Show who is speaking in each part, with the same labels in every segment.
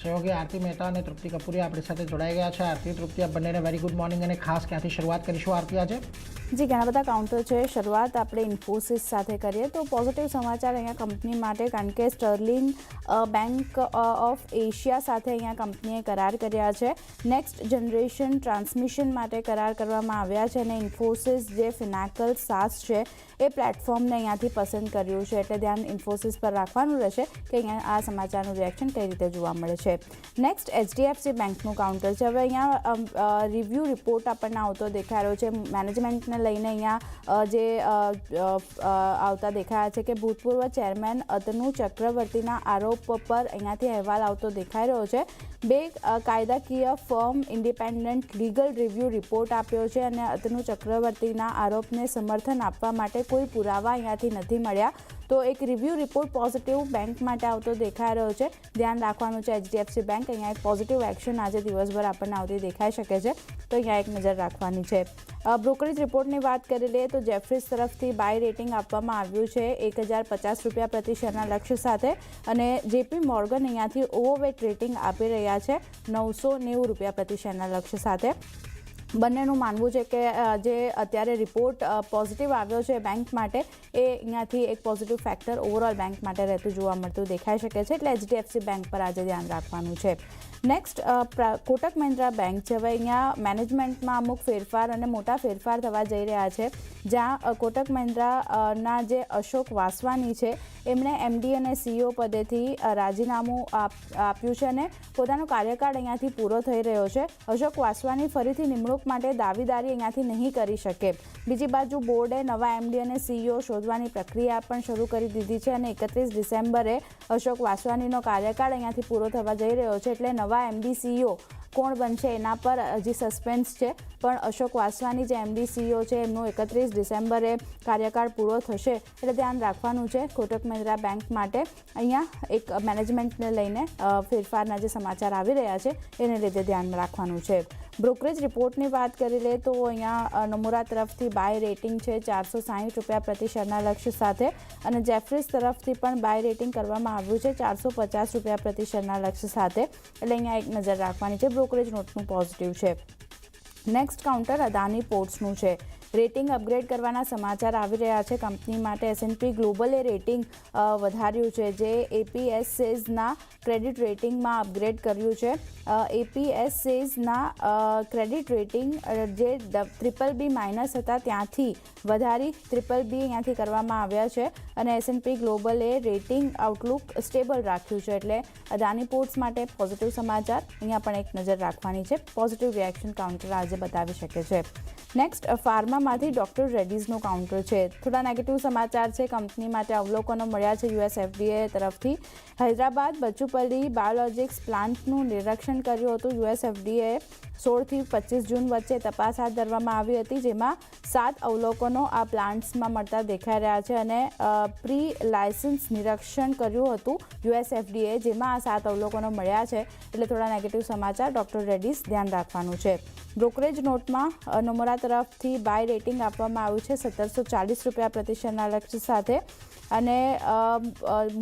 Speaker 1: સહયોગી આરતી મહેતા અને તૃપ્તિ કપૂરી આપણી સાથે જોડાઈ ગયા છે। આરતી, તૃપ્તિ, આપ બંનેને વેરી ગુડ મોર્નિંગ અને ખાસ ક્યાંથી શરૂઆત કરીશું આરતી આજે?
Speaker 2: જી, ઘણા બધા કાઉન્ટર છે। શરૂઆત આપણે ઇન્ફોસિસ સાથે કરીએ તો પોઝિટિવ સમાચાર અહીંયા કંપની માટે, કારણ કે સ્ટર્લિંગ બેંક ઓફ એશિયા સાથે અહીંયા કંપનીએ કરાર કર્યા છે। નેક્સ્ટ જનરેશન ટ્રાન્સમિશન માટે કરાર કરવામાં આવ્યા છે અને ઇન્ફોસિસ જે ફિનાકલ સાસ છે એ પ્લેટફોર્મને અહીંયાથી પસંદ કર્યું છે, એટલે ધ્યાન ઇન્ફોસિસ પર રાખવાનું રહેશે કે અહીંયા આ સમાચારનું રિએક્શન કઈ રીતે જોવા મળે છે। નેક્સ્ટ એચડીએફસી બેંકનું કાઉન્ટર છે। હવે અહીંયા રિવ્યૂ રિપોર્ટ આપણને આવતો દેખાઈ રહ્યો છે। મેનેજમેન્ટને લઈને અહીંયા જે આવતા દેખાયા છે કે ભૂતપૂર્વ ચેરમેન અતનુ ચક્રવર્તીના આરોપ પર અહીંયાથી અહેવાલ આવતો દેખાઈ રહ્યો છે। બે કાયદાકીય firm independent legal review report આપ્યો છે અને અતનુ ચક્રવર્તીના આરોપને સમર્થન આપવા માટે કોઈ પુરાવા અહીંયાથી નથી મળ્યા। તો એક રિવ્યૂ રિપોર્ટ પોઝિટિવ બેંક માટે આવતો દેખાઈ રહ્યો છે। ધ્યાન રાખવાનું છે એચડીએફસી બેંક, અહીંયા એક પોઝિટિવ એક્શન આજે દિવસભર આપણને આવતી દેખાઈ શકે છે, તો અહીંયા એક નજર રાખવાની છે। બ્રોકરેજ રિપોર્ટની વાત કરી લઈએ તો જેફરીઝ તરફથી બાય રેટિંગ આપવામાં આવ્યું છે 1050 પ્રતિ શેરના લક્ષ્ય સાથે, અને જેપી મોર્ગન અહીંયાથી ઓવરવેટ રેટિંગ આપી રહ્યા છે 990 રૂપિયા પ્રતિ શેરના લક્ષ્ય સાથે। બંનેનું માનવું છે કે જે અત્યારે રિપોર્ટ પોઝિટિવ આવ્યો છે બેંક માટે, એ અહીંયાથી એક પોઝિટિવ ફેક્ટર ઓવરઓલ બેંક માટે રહેતું જોવા મળતું દેખાઈ શકે છે, એટલે એચડીએફસી બેંક પર આજે ધ્યાન રાખવાનું છે। નેક્સ્ટ કોટક મહિન્દ્રા બેંક છે। હવે અહીંયા મેનેજમેન્ટમાં અમુક ફેરફાર અને મોટા ફેરફાર થવા જઈ રહ્યા છે, જ્યાં કોટક મહિન્દ્રાના જે અશોક વાસવાની છે એમણે એમડી અને સીઈઓ પદેથી રાજીનામું આપ્યું છે અને પોતાનો કાર્યકાળ અહીંયાથી પૂરો થઈ રહ્યો છે। અશોક વાસવાની ફરીથી નિમણૂક માટે દાવેદારી અહીંયાથી નહીં કરી શકે। બીજી બાજુ બોર્ડે નવા એમડી અને સીઈઓ શોધવાની પ્રક્રિયા પણ શરૂ કરી દીધી છે અને 31 ડિસેમ્બરે અશોક વાસવાનીનો કાર્યકાળ અહીંયાથી પૂરો થવા જઈ રહ્યો છે, એટલે નવા એમડી સીઈઓ કોણ બનશે એના પર હજી સસ્પેન્સ છે, પણ અશોક વાસવાની જે એમડી સીઈઓ છે એમનો 31 ડિસેમ્બરે કાર્યકાળ પૂરો થશે, એટલે ધ્યાન રાખવાનું છે કોટક મહિન્દ્રા બેંક માટે। અહીંયા એક મેનેજમેન્ટને લઈને ફેરફારના જે સમાચાર આવી રહ્યા છે એને લીધે ધ્યાન રાખવાનું છે। બ્રોકરેજ રિપોર્ટની વાત કરી લે તો અહીંયા નોમુરા તરફથી બાય રેટિંગ છે 460 રૂપિયા પ્રતિ શેરના લક્ષ્ય સાથે, અને જેફરીઝ તરફથી પણ બાય રેટિંગ કરવામાં આવ્યું છે 450 રૂપિયા પ્રતિ શેરના લક્ષ્ય સાથે, એટલે અહીંયા એક નજર રાખવાની છે। બ્રોકરેજ નોટનું પોઝિટિવ છે। નેક્સ્ટ કાઉન્ટર અદાની પોર્ટ્સનું છે। રેટિંગ અપગ્રેડ કરવાના સમાચાર આવી રહ્યા છે કંપની માટે। એસએનપી ગ્લોબલે રેટિંગ વધાર્યું છે, જે એપીએસએસના ક્રેડિટ રેટિંગમાં અપગ્રેડ કર્યું છે। એપીએસએસના ક્રેડિટ રેટિંગ જે BBB- હતા ત્યાંથી વધારી BBB અહીંયાથી કરવામાં આવ્યા છે, અને એસએનપી ગ્લોબલે રેટિંગ આઉટલુક સ્ટેબલ રાખ્યું છે, એટલે અદાની પોર્ટ્સ માટે પોઝિટિવ સમાચાર, અહીંયા પણ એક નજર રાખવાની છે। પોઝિટિવ રિએક્શન કાઉન્ટર આજે બતાવી શકે છે। નેક્સ્ટ ફાર્મામાંથી ડોક્ટર રેડ્ડીઝનું કાઉન્ટર છે। થોડા નેગેટિવ સમાચાર છે કંપની માટે, અવલોકનો મળ્યા છે યુએસ એફડીએ તરફથી। હૈદરાબાદ બચુપલ્લી બાયોલોજિક્સ પ્લાન્ટનું નિરીક્ષણ કર્યું હતું યુએસ એફડીએ। 16 થી 25 જૂન વચ્ચે તપાસ હાથ ધરવામાં આવી હતી, જેમાં 7 અવલોકનો આ પ્લાન્ટ્સમાં મળતા દેખાઈ રહ્યા છે, અને પ્રી લાયસન્સ નિરીક્ષણ કર્યું હતું યુએસ એફડીએ, જેમાં આ 7 અવલોકનો મળ્યા છે, એટલે થોડા નેગેટિવ સમાચાર ડોક્ટર રેડ્ડીઝ, ધ્યાન રાખવાનું છે। બ્રોકરેજ નોટમાં નોમુરા તરફથી બાય રેટિંગ આપવામાં આવ્યું છે 1740 રૂપિયા પ્રતિ શેરના લક્ષ્ય સાથે, અને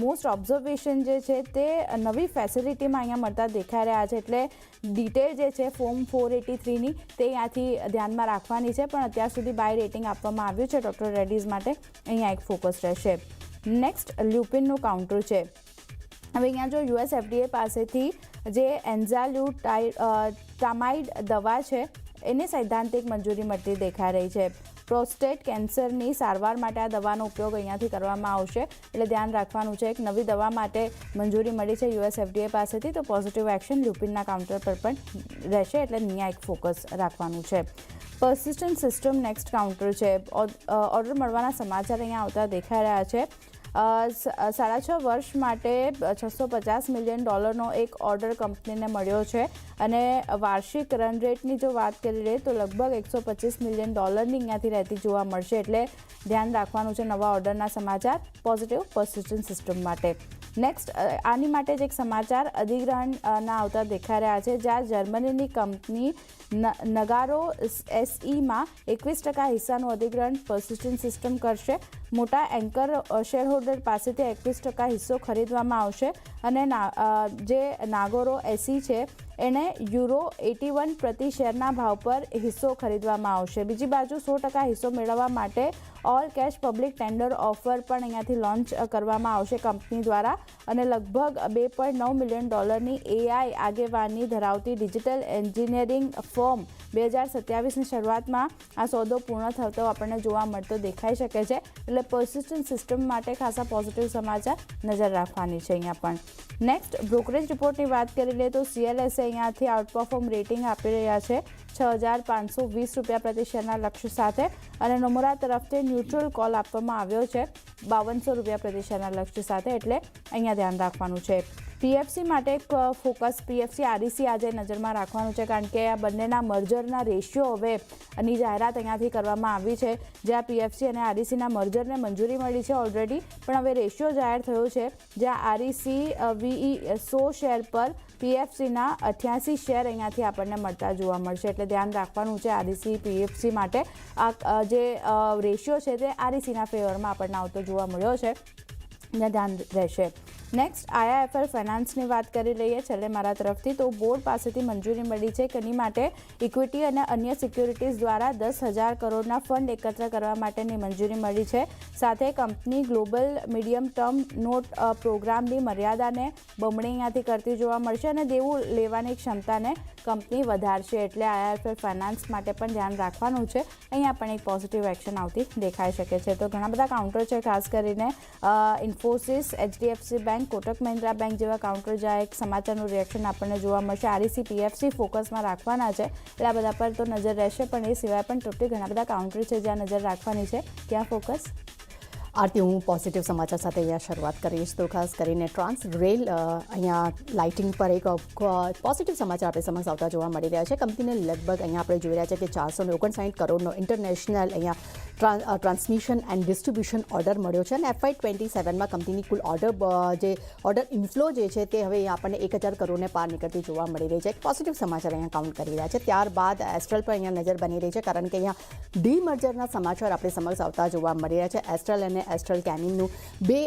Speaker 2: મોસ્ટ ઓબ્ઝર્વેશન જે છે તે નવી ફેસિલિટીમાં અહીંયા મળતા દેખાઈ રહ્યા છે, એટલે ડિટેલ જે છે ફોર્મ 483ની તે અહીંયાથી ધ્યાનમાં રાખવાની છે, પણ અત્યાર સુધી બાય રેટિંગ આપવામાં આવ્યું છે ડોક્ટર રેડ્ડીઝ માટે, અહીંયા એક ફોકસ રહેશે। નેક્સ્ટ લ્યુપિનનું કાઉન્ટર છે। હવે અહીંયા જો યુએસ એફડીએ પાસેથી જે એન્ઝાલ્યુટામાઇડ દવા છે એને સૈદ્ધાંતિક મંજૂરી મળતી દેખાઈ રહી છે। પ્રોસ્ટેટ કેન્સરની સારવાર માટે આ દવાનો ઉપયોગ અહીંયાથી કરવામાં આવશે, એટલે ધ્યાન રાખવાનું છે। એક નવી દવા માટે મંજૂરી મળી છે યુએસ એફડીએ પાસેથી, તો પોઝિટિવ એક્શન લ્યુપિનના કાઉન્ટર પર પણ રહેશે, એટલે અહીંયા એક ફોકસ રાખવાનું છે। પર્સિસ્ટન્ટ સિસ્ટમ નેક્સ્ટ કાઉન્ટર છે। ઓર્ડર મળવાના સમાચાર અહીંયા આવતા દેખાઈ રહ્યા છે। 6.5 વર્ષ માટે $650 મિલિયન એક ઓર્ડર કંપનીને મળ્યો છે, અને વાર્ષિક રન રેટની જો વાત કરી લઈએ તો લગભગ $125 મિલિયન અહીંયાથી રહેતી જોવા મળશે, એટલે ધ્યાન રાખવાનું છે નવા ઓર્ડરના સમાચાર પોઝિટિવ પર્સિસ્ટન્ટ સિસ્ટમ માટે। નેક્સ્ટ આની માટે જ એક સમાચાર અધિગ્રહણના આવતા દેખાઈ રહ્યા છે, જ્યાં જર્મનીની કંપની નગારો એસઈમાં 21% હિસ્સાનું અધિગ્રહણ પર્સિસ્ટન્ટ સિસ્ટમ કરશે। મોટા એન્કર શેરહોલ્ડર પાસેથી 21% હિસ્સો ખરીદવામાં આવશે અને જે નાગોરો એસી છે એને €81 પ્રતિ શેરના ભાવ પર હિસ્સો ખરીદવામાં આવશે. બીજી બાજુ 100% હિસ્સો મેળવવા માટે all cash public tender offer પણ અહીંયાથી લોન્ચ કરવામાં આવશે કંપની દ્વારા અને લગભગ $2.9 મિલિયન AI આગેવાની ધરાવતી ડિજિટલ એન્જિનિયરિંગ ફર્મ 2027ની શરૂઆતમાં આ સોદો પૂર્ણ થતો આપણને જોવા મળતો દેખાઈ શકે છે. એટલે પર્સિસ્ટન્ટ સિસ્ટમ માટે ખાસા પોઝિટિવ સમાચાર નજર રાખવાની છે અહીંયા પણ. નેક્સ્ટ બ્રોકરેજ રિપોર્ટની વાત કરી લઈએ તો CLSA અહીંયાથી આઉટપરફોર્મ રેટિંગ આપી રહ્યા છે ₹6,520 પ્રતિ શેરના લક્ષ્ય સાથે અને નોમુરા તરફથી ન્યુટ્રલ કોલ આપવામાં આવ્યો છે ₹52 પ્રતિ શેરના લક્ષ્ય સાથે. એટલે અહીંયા ધ્યાન રાખવાનું છે. PFC માટે એક ફોકસ PFC REC આજે નજરમાં રાખવાનું છે કારણ કે આ બંનેના મર્જરના રેશિયો હવે ની જાહેરાત અહીંયાથી કરવામાં આવી છે. જ્યાં PFC અને RECના મર્જરને મંજૂરી મળી છે ઓલરેડી, પણ હવે રેશિયો જાહેર થયો છે જ્યાં REC VE 100 શેર પર PFCના 88 શેર અહીંયાથી આપણને મળતા જોવા મળશે. એટલે ધ્યાન રાખવાનું છે REC PFC માટે. આ જે રેશિયો છે તે RECના ફેવરમાં આપણને આવતો જોવા મળ્યો છે, ત્યાં ધ્યાન રહેશે. નેક્સ્ટ IIFL ફાઇનાન્સની વાત કરી લઈએ છેલ્લે મારા તરફથી તો બોર્ડ પાસેથી મંજૂરી મળી છે કે એની માટે ઇક્વિટી અને અન્ય સિક્યુરિટીઝ દ્વારા 10,000 કરોડના ફંડ એકત્ર કરવા માટેની મંજૂરી મળી છે. સાથે company global medium term note પ્રોગ્રામની મર્યાદાને બમણી અહીંયાથી કરતી જોવા મળશે અને દેવું લેવાની ક્ષમતાને કંપની વધારશે. એટલે IIFL ફાઇનાન્સ માટે પણ ધ્યાન રાખવાનું છે. અહીંયા પણ એક પોઝિટિવ એક્શન આવતી દેખાઈ શકે છે. તો ઘણા બધા કાઉન્ટર છે, ખાસ કરીને Infosys, HDFC bank, Kotak Mahindra bank જેવા કાઉન્ટર જ્યાં એક સમાચારનું રિએક્શન આપણને જોવા મળશે. REC PFC ફોકસમાં રાખવાના છે એટલે આ બધા પર તો નજર રહેશે, પણ એ સિવાય પણ તૃપ્તિ ઘણા બધા કાઉન્ટર છે જ્યાં નજર રાખવાની છે. ક્યાં ફોકસ?
Speaker 3: આરતી, હું પોઝિટિવ સમાચાર સાથે અહીંયા શરૂઆત કરીશ. તો ખાસ કરીને ટ્રાન્સ રેલ અહીંયા લાઇટિંગ પર એક પોઝિટિવ સમાચાર આપણે સમક્ષ આવતા જોવા મળી રહ્યા છે. કંપનીને લગભગ અહીંયા આપણે જોઈ રહ્યા છે કે 459 કરોડનો ઇન્ટરનેશનલ અહીંયા ટ્રાન્સમિશન એન્ડ ડિસ્ટ્રીબ્યુશન ઓર્ડર મળ્યો છે અને FY27માં કંપનીની કુલ ઓર્ડર ઇન્ફ્લો જે છે તે હવે આપણને 1,000 કરોડને પાર નીકળતી જોવા મળી રહી છે. એક પોઝિટિવ સમાચાર અહીંયા કાઉન્ટ કરી રહ્યા છે. ત્યારબાદ એસ્ટ્રલ પર અહીંયા નજર બની રહી છે કારણ કે અહીંયા ડીમર્જરના સમાચાર આપણે સમક્ષ આવતા જોવા મળી રહ્યા છે. એસ્ટ્રલ અને એસ્ટ્રલ કેમિનનું બે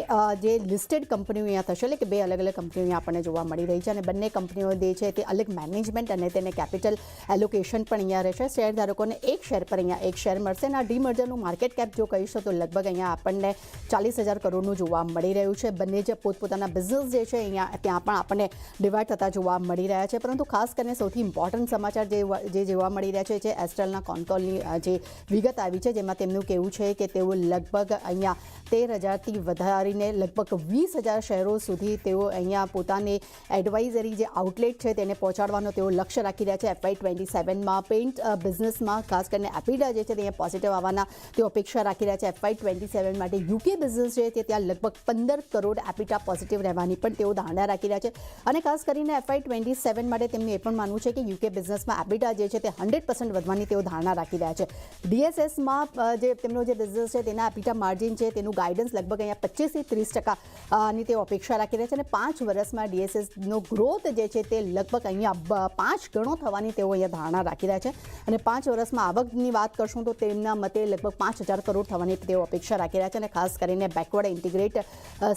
Speaker 3: જે લિસ્ટેડ કંપનીઓ અહીંયા થશે, એટલે કે બે અલગ અલગ કંપનીઓ અહીંયા આપણને જોવા મળી રહી છે અને બંને કંપનીઓ જે છે તે અલગ મેનેજમેન્ટ અને તેને કેપિટલ એલોકેશન પણ અહીંયા રહેશે. શેરધારકોને એક શેર પર અહીંયા એક શેર મળશે અને આ ડીમર્જરનું માર્કેટ કેપ જો કહીશું તો લગભગ અહીંયા આપણને 40,000 કરોડનું જોવા મળી રહ્યું છે. બંને જે પોતપોતાના બિઝનેસ જે છે અહીંયા ત્યાં પણ આપણને ડિવાઈડ થતા જોવા મળી રહ્યા છે. પરંતુ ખાસ કરીને સૌથી ઇમ્પોર્ટન્ટ સમાચાર જે જોવા મળી રહ્યા છે એસ્ટ્રલના કોનકોલની જે વિગત આવી છે, જેમાં તેમનું કહેવું છે કે તેઓ લગભગ અહીંયા 13,000થી વધારીને લગભગ 20,000 શહેરો સુધી તેઓ અહીંયા પોતાની એડવાઇઝરી જે આઉટલેટ છે તેને પહોંચાડવાનો તેઓ લક્ષ્ય રાખી રહ્યા છે. FY27માં પેઇન્ટ બિઝનેસમાં ખાસ કરીને એપિડા જે છે તે પોઝિટિવ આવવાના તેઓ અપેક્ષા રાખી રહ્યા છે. FY27 માટે UK બિઝનેસ છે તે ત્યાં લગભગ 15 કરોડ એપિટા પોઝિટિવ રહેવાની પણ તેઓ ધારણા રાખી રહ્યા છે અને ખાસ કરીને FY27 માટે તેમનું એ પણ માનવું છે કે UK બિઝનેસમાં એપિટા જે છે તે 100% વધવાની તેઓ ધારણા રાખી રહ્યા છે. DSSમાં જે તેમનો જે બિઝનેસ છે તેના એપિટા માર્જિન છે તેનું ગાઈડન્સ લગભગ અહીંયા 25% થી 30% ની તેઓ અપેક્ષા રાખી રહ્યા છે અને 5 વર્ષમાં DSSનો ગ્રોથ જે છે તે લગભગ અહીંયા 5 ગણો થવાની તેઓ અહીંયા ધારણા રાખી રહ્યા છે અને 5 વર્ષમાં આવકની વાત કરશું તો તેમના મતે લગભગ 5,000 કરોડ થવાની તેઓ અપેક્ષા રાખી રહ્યા છે અને ખાસ કરીને બેકવર્ડ ઇન્ટિગ્રેટ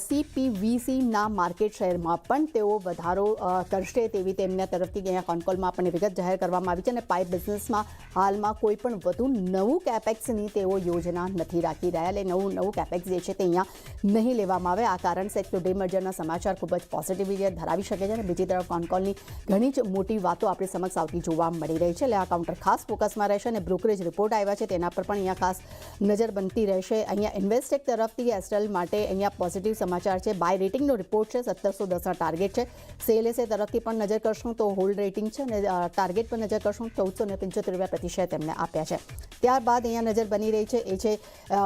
Speaker 3: CPVCના માર્કેટ શેરમાં પણ તેઓ વધારો કરશે તેવી તેમના તરફથી અહીંયા કોનકોલમાં આપણને વિગત જાહેર કરવામાં આવી છે અને પાઇપ બિઝનેસમાં હાલમાં કોઈ પણ વધુ નવું કેપેક્સની તેઓ યોજના નથી રાખી રહ્યા. એટલે નવું કેપેક્સ જે છે તે અહીંયા નહીં લેવામાં આવે. આ કારણસર એક તો ડીમર્જરના સમાચાર ખૂબ જ પોઝિટિવિટી ધરાવી શકે છે અને બીજી તરફ કોનકોલની ઘણી જ મોટી વાતો આપણી સમક્ષ આવતી જોવા મળી રહી છે. એટલે આ કાઉન્ટર ખાસ ફોકસમાં રહેશે અને બ્રોકરેજ રિપોર્ટ આવ્યા છે તેના પર પણ અહીંયા ખાસ નજર બનતી રહેશે. અહીંયા ઇન્વેસ્ટેક તરફથી એસ્ટ્રલ માટે અહીંયા પોઝિટિવ સમાચાર છે. બાય રેટિંગનો રિપોર્ટ છે, 1710 ટાર્ગેટ છે. CLSA તરફથી પણ નજર કરશું તો હોલ્ડ રેટિંગ છે અને ટાર્ગેટ પર નજર કરશું ₹1475 પ્રતિ શેર તેમને આપ્યા છે. ત્યારબાદ અહીંયા નજર બની રહી છે એ છે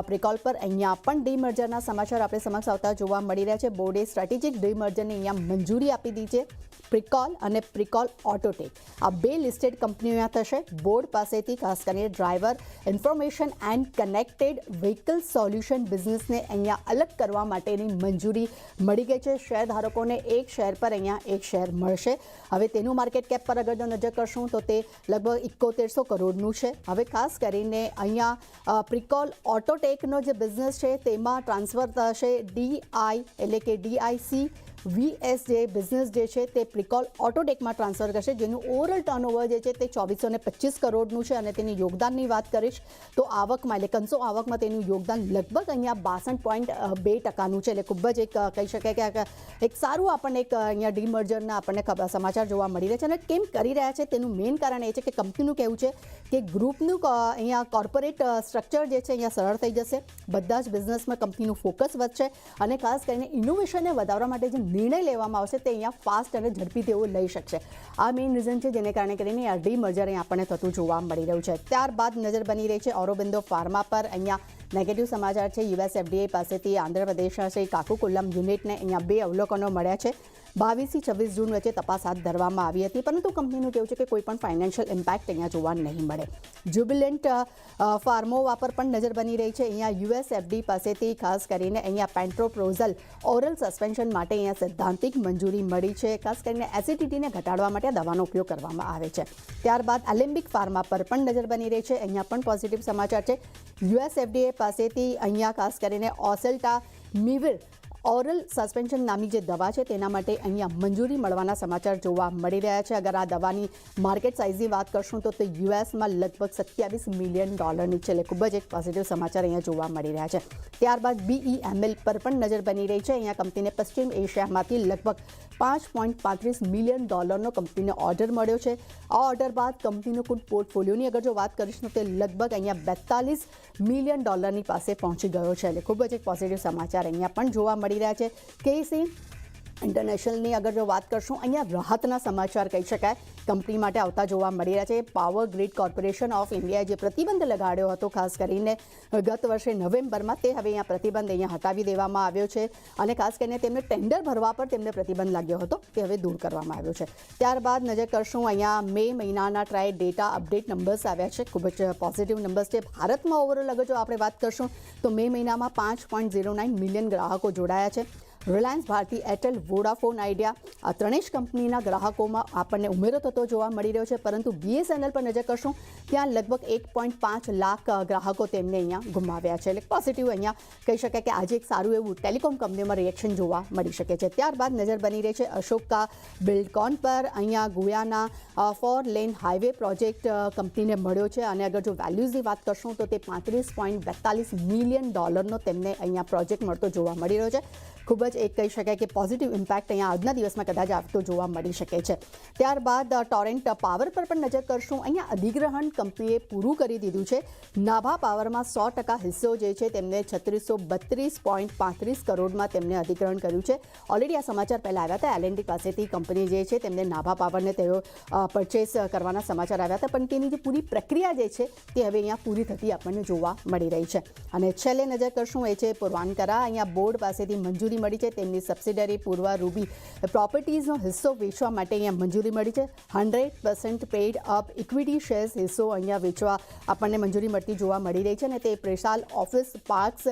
Speaker 3: પ્રિકોલ પર. અહીંયા પણ ડીમર્જરના સમાચાર આપણે સમક્ષ આવતા જોવા મળી રહ્યા છે. બોર્ડે સ્ટ્રેટેજિક ડીમર્જરને અહીંયા મંજૂરી આપી દીધી છે પ્રિકોલ અને પ્રિકોલ ઓટોટેક આ બે લિસ્ટેડ કંપનીઓ અહીંયા થશે. બોર્ડ પાસેથી ખાસ કરીને driver information and connected vehicle solution બિઝનેસને અહીંયા અલગ કરવા માટેની મંજૂરી મળી ગઈ છે. શેરધારકોને એક શેર પર અહીંયા એક શેર મળશે. હવે તેનું માર્કેટ કેપ પર અગર જો નજર કરશું તો તે લગભગ 7100 કરોડનું છે. હવે ખાસ કરીને અહીંયા પ્રિકોલ ઓટોટેકનો જે બિઝનેસ છે તેમાં ટ્રાન્સફર થશે ડીઆઈ એટલે કે ડીઆઈસી વીએસ જે બિઝનેસ જે છે તે પ્રિકોલ ઓટોટેકમાં ટ્રાન્સફર કરશે, જેનું ઓવરઓલ ટર્નઓવર જે છે તે 2425 કરોડનું છે. અને તેની યોગદાનની વાત કરીશ તો આવકમાં એટલે કન્સો આવકમાં તેનું યોગદાન લગભગ અહીંયા 62.2% છે. એટલે ખૂબ જ એક કહી શકાય કે એક સારું આપણને એક અહીંયા ડીમર્જરના આપણને સમાચાર જોવા મળી રહ્યા છે. અને કેમ કરી રહ્યા છે તેનું મેઇન કારણ એ છે કે કંપનીનું કહેવું છે કે ગ્રુપનું અહીંયા કોર્પોરેટ સ્ટ્રક્ચર જે છે અહીંયા સરળ થઈ જશે. બધા જ બિઝનેસમાં કંપનીનું ફોકસ વધશે અને ખાસ કરીને ઇનોવેશનને વધારવા માટે જે નિર્ણય લેવામાં આવશે તે અહીંયા ફાસ્ટ અને ઝડપી તેઓ લઈ શકશે. આ મેઇન રીઝન છે જેને કારણે કરીને આ ડીમર્જર અહીં આપણને થતું જોવા મળી રહ્યું છે. ત્યારબાદ નજર બની રહી છે ઓરોબિંદો ફાર્મા પર. અહીંયા નેગેટિવ સમાચાર છે. યુએસ એફડીએ પાસેથી આંધ્રપ્રદેશના છે કાકુકુલ્લમ યુનિટને અહીંયા 2 અવલોકનો મળ્યા છે. 22 થી 26 જૂન વચ્ચે તપાસ હાથ ધરવામાં આવી હતી, પરંતુ કંપનીનું કહેવું છે કે કોઈ પણ ફાઇનાન્શિયલ ઇમ્પેક્ટ અહીંયા જોવા નહીં મળે. જ્યુબિલન્ટ ફાર્મોવા પર પણ નજર બની રહી છે. અહીંયા યુએસ એફડી પાસેથી ખાસ કરીને અહીંયા પેન્ટ્રોપ્રોઝલ ઓરલ સસ્પેન્શન માટે અહીંયા સૈદ્ધાંતિક મંજૂરી મળી છે. ખાસ કરીને એસિડિટીને ઘટાડવા માટે આ દવાનો ઉપયોગ કરવામાં આવે છે. ત્યારબાદ એલેમ્બિક ફાર્મા પર પણ નજર બની રહી છે. અહીંયા પણ પોઝિટિવ સમાચાર છે. યુએસ એફડીએ પાસેથી અહીંયા ખાસ કરીને ઓસેલ્ટા મિવિર ઓરલ સસ્પેન્શન નામની જે દવા છે તેના માટે અહીંયા મંજૂરી મળવાના સમાચાર જોવા મળી રહ્યા છે. અગર આ દવાની માર્કેટ સાઇઝની વાત કરશું તો તે યુએસમાં લગભગ $27 મિલિયન છે. એટલે ખૂબ જ એક પોઝિટિવ સમાચાર અહીંયા જોવા મળી રહ્યા છે. ત્યારબાદ બીઈએમએલ પર પણ નજર બની રહી છે. અહીંયા કંપનીને પશ્ચિમ એશિયામાંથી લગભગ $5.35 મિલિયન કંપનીને ઓર્ડર મળ્યો છે. આ ઓર્ડર બાદ કંપનીનો કુલ પોર્ટફોલિયોની અગર જો વાત કરીશું તો તે લગભગ અહીંયા $42 મિલિયન પાસે પહોંચી ગયો છે. એટલે ખૂબ જ એક પોઝિટિવ સમાચાર અહીંયા પણ જોવા મળી રહ્યા છે. કેસી ઇન્ટરનેશનલની અગર જો વાત કરશું અહીંયા રાહતના સમાચાર કહી શકાય કંપની માટે આવતા જોવા મળી રહ્યા છે. પાવર ગ્રીડ કોર્પોરેશન ઓફ ઇન્ડિયાએ જે પ્રતિબંધ લગાડ્યો હતો ખાસ કરીને ગત વર્ષે નવેમ્બરમાં, તે હવે અહીંયા પ્રતિબંધ અહીંયા હટાવી દેવામાં આવ્યો છે. અને ખાસ કરીને તેમને ટેન્ડર ભરવા પર તેમને પ્રતિબંધ લાગ્યો હતો, તે હવે દૂર કરવામાં આવ્યો છે. ત્યારબાદ નજર કરશું અહીંયા મે મહિનાના ટ્રાય ડેટા અપડેટ નંબર્સ આવ્યા છે. ખૂબ જ પોઝિટિવ નંબર્સ છે. ભારતમાં ઓવરઓલ અગર જો આપણે વાત કરશું તો મે મહિનામાં 5.09 મિલિયન ગ્રાહકો જોડાયા છે. રિલાયન્સ ભારતી, એરટેલ, વોડાફોન આઈડિયા આ ત્રણેય કંપનીના ગ્રાહકોમાં આપણને ઉમેરો થતો જોવા મળી રહ્યો છે. પરંતુ બીએસએનએલ પર નજર કરશું ત્યાં લગભગ 1.5 લાખ ગ્રાહકો તેમને અહીંયા ગુમાવ્યા છે. એટલે પોઝિટિવ અહીંયા કહી શકાય કે આજે એક સારું એવું ટેલિકોમ કંપનીમાં રિએક્શન જોવા મળી શકે છે. ત્યારબાદ નજર બની રહી છે અશોકા બિલ્ડકોન પર. અહીંયા ગુયાના 4 લેન હાઈવે પ્રોજેક્ટ કંપનીને મળ્યો છે. અને અગર જો વેલ્યુઝની વાત કરશું તો તે $35.42 મિલિયન તેમને અહીંયા પ્રોજેક્ટ મળતો જોવા મળી રહ્યો છે. ખૂબ જ એક કહી શકાય કે પોઝિટિવ ઇમ્પેક્ટ અહીંયા આજના દિવસમાં કદાચ આવતો જોવા મળી શકે છે. ત્યારબાદ ટોરેન્ટ પાવર પર પણ નજર કરશું. અહીંયા અધિગ્રહણ કંપનીએ પૂરું કરી દીધું છે. નાભા પાવરમાં 100% હિસ્સો જે છે તેમને 3632.35 કરોડમાં તેમને અધિગ્રહણ કર્યું છે. ઓલરેડી આ સમાચાર પહેલાં આવ્યા હતા. એલએનટી પાસેથી કંપની જે છે તેમને નાભા પાવરને તેઓ પરચેસ કરવાના સમાચાર આવ્યા હતા, પણ તેની જે પૂરી પ્રક્રિયા જે છે તે હવે અહીંયા પૂરી થતી આપણને જોવા મળી રહી છે. અને છેલ્લે નજર કરશું એ છે પૂર્વાન્કરા. અહીંયા બોર્ડ પાસેથી મંજૂરી મળી છે. તેમની સબસિડરી પૂર્વા રૂબી પ્રોપર્ટીઝનો હિસ્સો વેચવા માટે અહીંયા મંજૂરી મળી છે. 100% પેઇડ અપ ઇક્વિટી શેર્સ હિસ્સો અહીંયા વેચવા આપણને મંજૂરી મળતી જોવા મળી રહી છે. અને તે પ્રેસાલ ઓફિસ પાર્ક્સ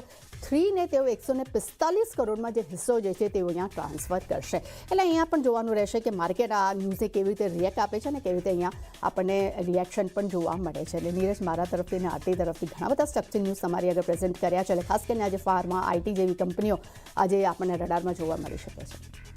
Speaker 3: 3ને તેઓ 145 કરોડમાં જે હિસ્સો જે છે તેઓ અહીંયા ટ્રાન્સફર કરશે. એટલે અહીંયા પણ જોવાનું રહેશે કે માર્કેટ આ ન્યૂઝને કેવી રીતે રિએક્ટ આપે છે અને કેવી રીતે અહીંયા આપણને રિએક્શન પણ જોવા મળે છે. એટલે નીરજ, મારા તરફથી અને આરતી તરફથી ઘણા બધા સ્ટ્રક્ચર ન્યૂઝ તમારી આગળ પ્રેઝન્ટ કર્યા છે. એટલે ખાસ કરીને આજે ફાર્મા, આઈટી જેવી કંપનીઓ આજે આપણને રડારમાં જોવા મળી શકે છે.